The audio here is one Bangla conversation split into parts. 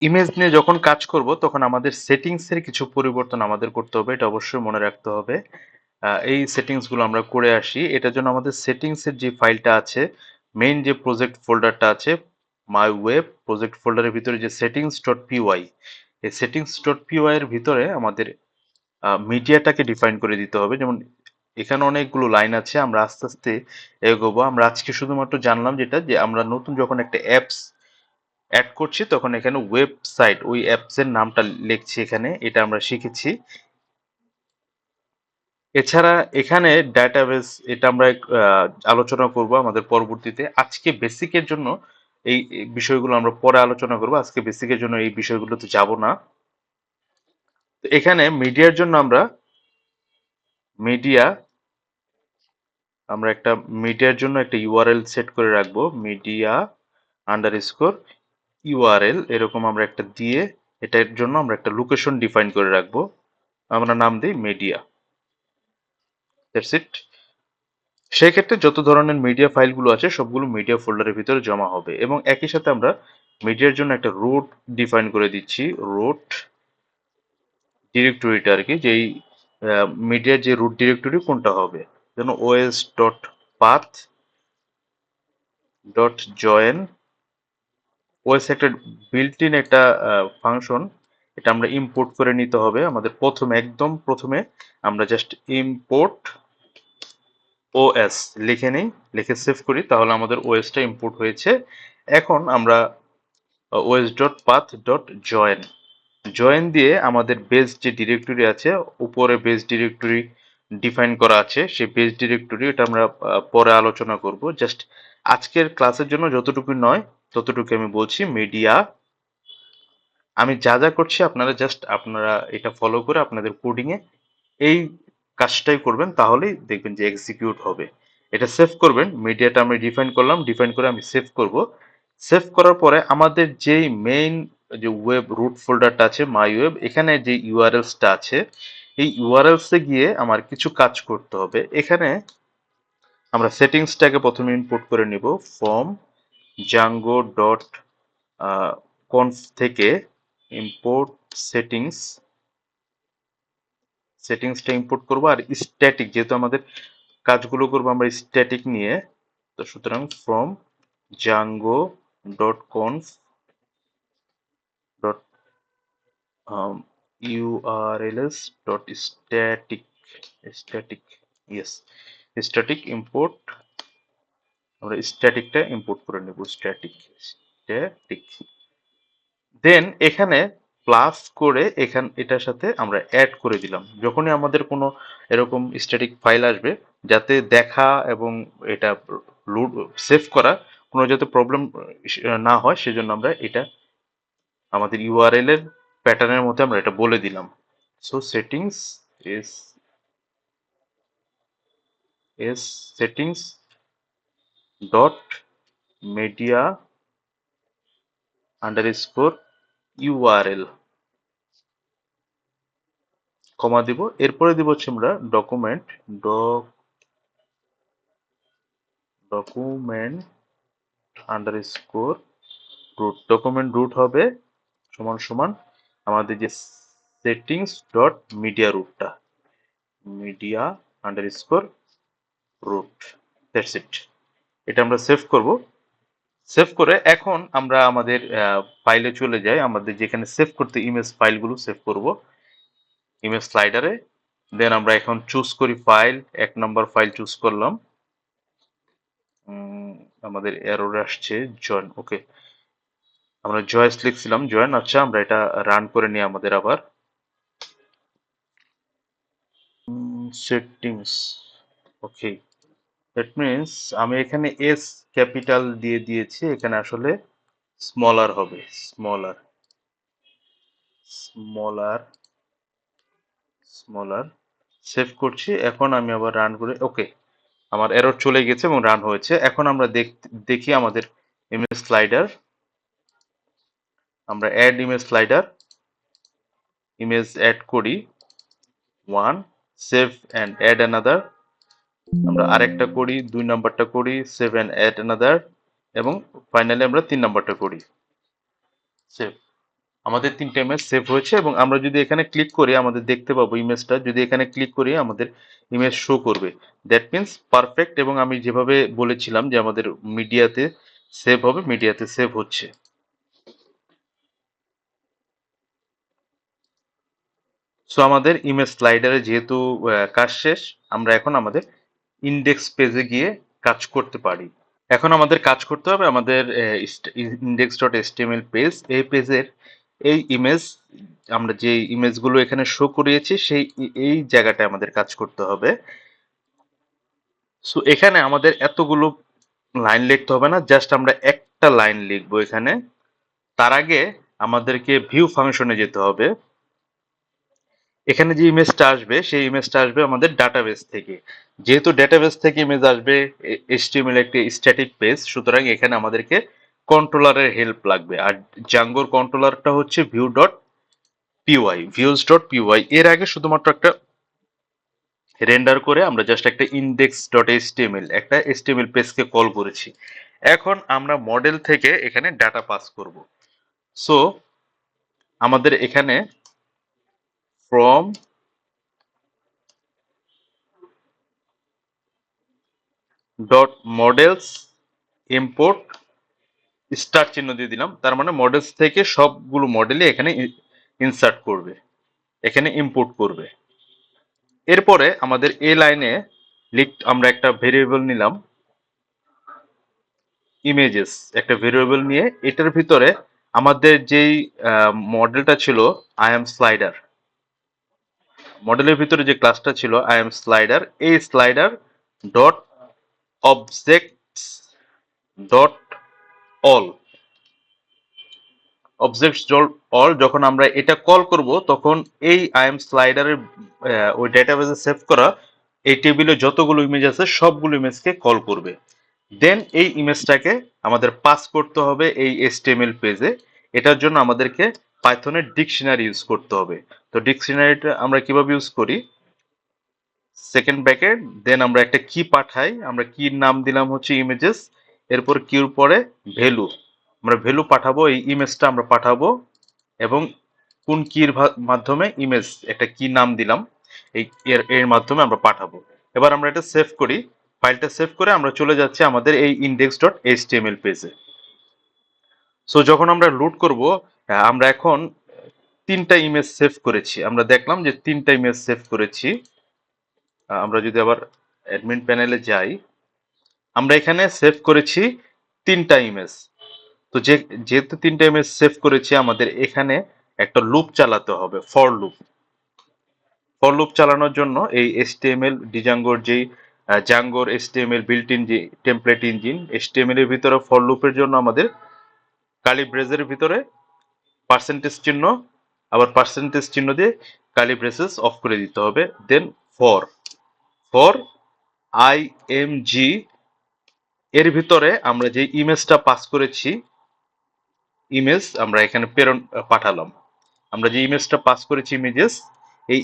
ইমেজ নিয়ে যখন কাজ করব তখন আমাদের সেটিংস এর কিছু পরিবর্তন আমাদের করতে হবে, এটা অবশ্যই মনে রাখতে হবে। এই সেটিংস গুলো আমরা করে আসি। এটার জন্য আমাদের সেটিংস এর যে ফাইলটা আছে, মেইন যে প্রজেক্ট ফোল্ডারটা আছে, মাই ওয়েব প্রজেক্ট ফোল্ডারের ভিতরে যে সেটিংস ডট পিওয়াই, এই সেটিংস ডট পিওয়াই এর ভিতরে আমাদের মিডিয়াটাকে ডিফাইন করে দিতে হবে। যেমন এখানে অনেকগুলো লাইন আছে, আমরা আস্তে আস্তে এগোবো। আমরা আজকে শুধুমাত্র জানলাম যেটা, যে আমরা নতুন যখন একটা অ্যাপস অ্যাড করছি তখন এখানে ওয়েবসাইট, ওই অ্যাপস এর নামটা লিখছি এখানে, এটা আমরা শিখেছি। এছাড়া এখানে ডাটাবেস, এটা আমরা আলোচনা করব আমাদের পরবর্তীতে। আজকে বেসিকের জন্য এই বিষয়গুলো আমরা পরে আলোচনা করব, আজকে বেসিকের জন্য এই বিষয়গুলোতে যাব না। তো এখানে মিডিয়ার জন্য মিডিয়া আমরা একটা মিডিয়ার জন্য একটা ইউআরএল সেট করে রাখবো, মিডিয়া আন্ডারস্কোর ইউআরএল, এরকম আমরা একটা দিয়ে এটার জন্য আমরা একটা লোকেশন ডিফাইন করে রাখবো, আমরা নাম দিই মিডিয়া। That's it. সেই ক্ষেত্রে যত ধরনের মিডিয়া ফাইলগুলো আছে সবগুলো মিডিয়া ফোল্ডারের ভিতরে জমা হবে, এবং একই সাথে আমরা মিডিয়ার জন্য একটা রুট ডিফাইন করে দিচ্ছি। রুট ডিরেক্টরিটা আর কি, যেই মিডিয়ার যে রুট ডিরেক্টরি কোনটা হবে, যেন OS dot path dot join. OS একটা বিল্ট ইন একটা ফাংশন, এটা আমরা ইম্পোর্ট করে নিতে হবে আমাদের। প্রথমে একদম প্রথমে আমরা জাস্ট ইম্পোর্ট ওএস লিখে নিই, লিখে সেভ করি, তাহলে আমাদের ওএসটা ইম্পোর্ট হয়েছে। এখন আমরা OS dot path dot join, join দিয়ে আমাদের বেস যে ডিরেক্টরি আছে, উপরে বেস ডিরেক্টরি ডিফাইন করা আছে, সেই বেস ডিরেক্টরি এটা আমরা পরে আলোচনা করব। জাস্ট আজকের ক্লাসের জন্য যতটুকু নয় ততটুকু আমি বলছি। মিডিয়া, আমি যা যা করছি আপনারা জাস্ট আপনারা এটা ফলো করে আপনাদের কোডিং এ এই কাজটাই করবেন, তাহলেই দেখবেন যে এক্সিকিউট হবে। এটা সেভ করবেন, মিডিয়াটা আমি ডিফাইন করলাম, ডিফাইন করে আমি সেভ করব। সেভ করার পরে আমাদের যেই মেইন যে ওয়েব রুট ফোল্ডারটা আছে মাই ওয়েব, এখানে যে ইউআরএলসটা আছে, এই ইউআরএলস এ গিয়ে আমার কিছু কাজ করতে হবে। এখানে আমরা সেটিংসটাকে প্রথমে ইম্পোর্ট করে নিব ফ্রম জাঙ্গো ডট কনফ থেকে। ইম্পোর্ট সেটিংস, সেটিংসটা ইম্পোর্ট করব। আর স্ট্যাটিক, যেহেতু আমাদের কাজগুলো করবো আমরা স্ট্যাটিক নিয়ে, তো সুতরাং from Django dot conf dot URLs dot static, static, yes, static import, আমরা স্ট্যাটিকটা ইম্পোর্ট করে নেব, স্ট্যাটিক, স্ট্যাটিক। দেন এখানে প্লাস করে এটার সাথে আমরা অ্যাড করে দিলাম। যখনই আমাদের কোনো এরকম স্ট্যাটিক ফাইল আসবে, যাতে দেখা এবং এটা লোড সেভ করা কোনো যাতে প্রবলেম না হয়, সেজন্য আমরা এটা আমাদের ইউআরএল এর প্যাটার্নের মধ্যে আমরা এটা বলে দিলাম। So settings S S settings dot media underscore URL, comma দিব। এরপরে দিব হচ্ছে আমরা document document underscore root. Document root হবে সমান সমান আমাদের যে সেটিংস ডট মিডিয়া রুটটা, media underscore root. That's it. এটা আমরা সেভ করব। সেভ করে এখন আমরা আমাদের ফাইলে চলে যাই, আমাদের যেখানে সেভ করতে ইমেজ ফাইলগুলো সেভ করব, ইমেজ স্লাইডারে। দেন আমরা এখন চুজ করি ফাইল, 1 নম্বর ফাইল চুজ করলাম। আমাদের এরর আসছে জয়েন, ওকে, আমরা জয়েস লিখছিলাম জয়েন। আচ্ছা, আমরা এটা রান করে নিই আমাদের আবার। সেটিংস, ওকে, দ্যাট মিনস আমি এখানে এস ক্যাপিটাল দিয়ে দিয়েছি, এখানে আসলে স্মলার হবে, স্মলার, স্মলার, স্মলার। সেভ করছি, এখন আমি আবার রান করে, ওকে, আমার এরর চলে গেছে এবং রান হয়েছে। এখন আমরা দেখি আমাদের ইমেজ স্লাইডার, আমরা add image slider, image add করি 1, সেভ অ্যান্ড অ্যাড অ্যানাদার, আমরা আরেকটা করি, 2 নম্বরটা করি, সেভ অ্যান্ড অ্যাড অ্যানাদার, এবং ফাইনালি আমরা 3 নম্বরটা করি, সেভ। আমাদের 3টা ইমেজ সেভ হয়েছে এবং আমরা যদি এখানে ক্লিক করি আমাদের দেখতে পাবো ইমেজটা, যদি এখানে ক্লিক করি আমাদের ইমেজ শো করবে। দ্যাট মিন্স পারফেক্ট, এবং আমি যেভাবে বলেছিলাম যে আমাদের মিডিয়াতে সেভ হবে, মিডিয়াতে সেভ হচ্ছে। সো আমাদের ইমেজ স্লাইডারে যেহেতু কাজ শেষ, আমরা এখন আমাদের ইন্ডেক্স পেজে গিয়ে কাজ করতে পারি। এখন আমাদের কাজ করতে হবে আমাদের ইন্ডেক্স ডট এচটিএমএল পেজ, এই পেজের এই ইমেজ, আমরা যে ইমেজগুলো এখানে শো করিয়েছি সেই এই জায়গাটায় আমাদের কাজ করতে হবে। সো এখানে আমাদের এতগুলো লাইন লিখতে হবে না, জাস্ট আমরা একটা লাইন লিখবো এখানে। তার আগে আমাদেরকে ভিউ ফাংশনে যেতে হবে। এখানে যে ইমেজটা আসবে সেই ইমেজটা আসবে আমাদের ডাটাবেস থেকে। যেহেতু ডাটাবেস থেকে ইমেজ আসবে, এইচটিএমএল একটি স্ট্যাটিক পেজ, সুতরাং এখানে আমাদেরকে কন্ট্রোলারের হেল্প লাগবে। আর জাঙ্গোর কন্ট্রোলারটা হচ্ছে view dot PY, views dot PY. এর আগে শুধুমাত্র একটা রেন্ডার করে আমরা জাস্ট একটা ইন্ডেক্স ডট এইচটিএমএল, একটা এইচটিএমএল পেজকে কল করেছি। এখন আমরা মডেল থেকে এখানে ডাটা পাস করব। সো আমাদের এখানে from dot models import star চিহ্ন দিয়ে দিলাম, তার মানে মডেলস থেকে সবগুলো মডেলই এখানে ইনসার্ট করবে, এখানে ইম্পোর্ট করবে। এরপরে আমাদের এই লাইনে আমরা একটা ভেরিয়েবল নিলাম ইমেজেস, একটা ভেরিয়েবল নিয়ে এটার ভিতরে আমাদের যেই মডেলটা ছিল আই এম স্লাইডার, মডেলের ভিতরে যে ক্লাসটা ছিল আই এম স্লাইডার, এই slider dot objects dot all, objects all যখন আমরা এটা কল করব তখন এই আই এম স্লাইডারের ওই ডেটাবেসে সেভ করা এই টেবিলে যতগুলো ইমেজ আছে সবগুলো ইমেজকে কল করবে। দেন এই ইমেজটাকে আমাদের পাস করতে হবে এই এইচটিএমএল পেজে। এটার জন্য আমাদেরকে পাইথনের ডিকশনারি ইউজ করতে হবে। তো ডিকশনারিটা আমরা কিভাবে ইউজ করি, সেকেন্ড ব্র্যাকেট, দেন আমরা একটা কি পাঠাই, আমরা কির নাম দিলাম হচ্ছে ইমেজেস, এরপর কির পরে ভ্যালু, আমরা ভ্যালু পাঠাবো, এই ইমেজটা আমরা পাঠাবো এবং কোন কির মাধ্যমে ইমেজ, একটা কি নাম দিলাম, এই এর এর মাধ্যমে আমরা পাঠাবো। এবার আমরা এটা সেভ করি, ফাইলটা সেভ করে আমরা চলে যাচ্ছি আমাদের এই ইন্ডেক্স ডট এইচটিএমএল পেজে। সো যখন আমরা লোড করব, আমরা এখন 3টা ইমেজ সেভ করেছি, আমরা দেখলাম যে 3টা ইমেজ সেভ করেছি। আমরা যদি আবার অ্যাডমিন প্যানেলে যাই, আমরা এখানে সেভ করেছি 3টা ইমেজ। তো যেহেতু 3টা ইমেজ সেভ করেছি আমাদের এখানে একটা লুপ চালাতে হবে, ফর লুপ। ফর লুপ চালানোর জন্য এই এইচটিএমএল ডিজাঙ্গোর যেই জাঙ্গোর এইচটিএমএল বিল্ট ইন যে টেমপ্লেট ইঞ্জিন, এইচটিএমএল এর ভিতরে ফর লুপের জন্য আমাদের কালি ব্রেজের ভিতরে পার্সেন্টেজ চিহ্ন, আবার পার্সেন্টেজ চিহ্ন দিয়ে কালি ব্রেসেস অফ করে দিতে হবে। Then for for I M G, এর ভিতরে আমরা যে ইমেজটা পাস করেছি, ইমেজ আমরা এখানে প্রেরণ পাঠালাম, আমরা যে ইমেজটা পাস করেছি ইমেজেস, এই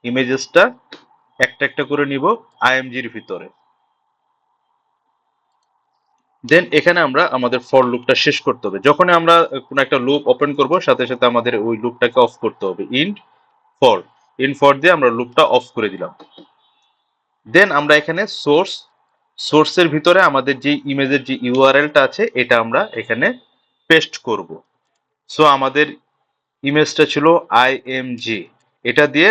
ইমেজেসটা একটা একটা করে নিব আইএমজির ভিতরে। দেন এখানে আমরা আমাদের ফর লুপটা শেষ করতে হবে। যখন আমরা কোনো একটা লুপ ওপেন করব সাথে সাথে আমাদের ওই লুপটাকে অফ করতে হবে, ফর ইন ফর দিয়ে আমরা লুপটা অফ করে দিলাম। দেন আমরা এখানে সোর্সের ভিতরে আমাদের যে ইমেজের যে ইউআরএলটা আছে এটা আমরা এখানে পেস্ট করব। সো আমাদের ইমেজটা ছিল আইএমজি, এটা দিয়ে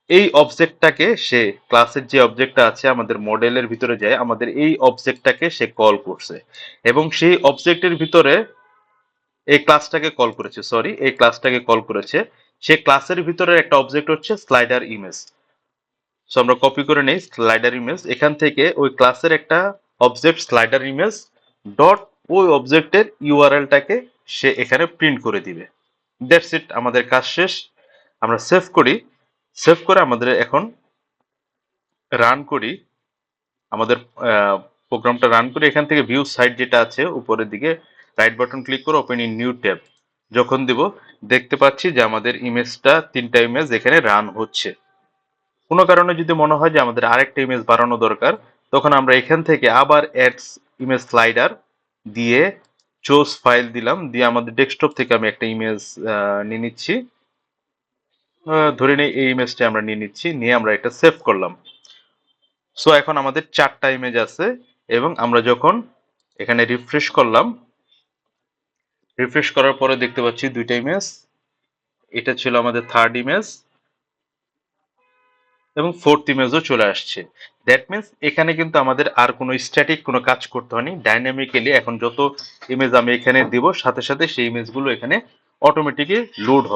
এই অবজেক্টটাকে সে ক্লাসের যে অবজেক্টটা আছে আমাদের মডেলের ভিতরে যায়, আমাদের এই অবজেক্টটাকে সে কল করছে এবং সেই অবজেক্টের ভিতরে এই ক্লাসটাকে কল করেছে, সরি এই ক্লাসটাকে কল করেছে। সে ক্লাসের ভিতরে একটা অবজেক্ট হচ্ছে স্লাইডার ইমেজ। সো আমরা কপি করে নেই স্লাইডার ইমেজ, এখান থেকে ওই ক্লাসের একটা অবজেক্ট স্লাইডার ইমেজ ডট ওই অবজেক্টের ইউআরএলটাকে সে এখানে প্রিন্ট করে দিবে। দ্যাটস ইট, আমাদের কাজ শেষ। আমরা সেভ করি, সেভ করে আমাদের এখন রান করি, আমাদের প্রোগ্রামটা রান করি। এখান থেকে ভিউ সাইট যেটা আছে উপরের দিকে রাইট বাটন ক্লিক করে ওপেন ইন নিউ ট্যাব যখন দিব, দেখতে পাচ্ছি যে আমাদের ইমেজটা 3টা ইমেজ এখানে রান হচ্ছে। কোনো কারণে যদি মনে হয় যে আমাদের আরেকটা ইমেজ বাড়ানো দরকার, তখন আমরা এখান থেকে আবার অ্যাডস ইমেজ স্লাইডার দিয়ে চুজ ফাইল দিলাম, দিয়ে আমাদের ডেস্কটপ থেকে আমি একটা ইমেজ নিয়ে নিচ্ছি। ধরে নেই এই ইমেজটা আমরা নিয়ে নিচ্ছি, নিয়ে আমরা এটা সেভ করলাম। সো এখন আমাদের 4টা ইমেজ আছে, এবং আমরা যখন এখানে রিফ্রেশ করলাম, রিফ্রেশ করার পরে দেখতে পাচ্ছি 2টা ইমেজ। এটা ছিল আমাদের থার্ড ইমেজ, এবং ফোর্থ ইমেজও চলে আসছে। দ্যাট মিনস এখানে কিন্তু আমাদের আর কোনো স্ট্যাটিক কোনো কাজ করতে হয়নি, ডাইনামিক্যালি এখন যত ইমেজ আমি এখানে দিব সাথে সাথে সেই ইমেজগুলো এখানে অটোমেটিকলি লোড হবে।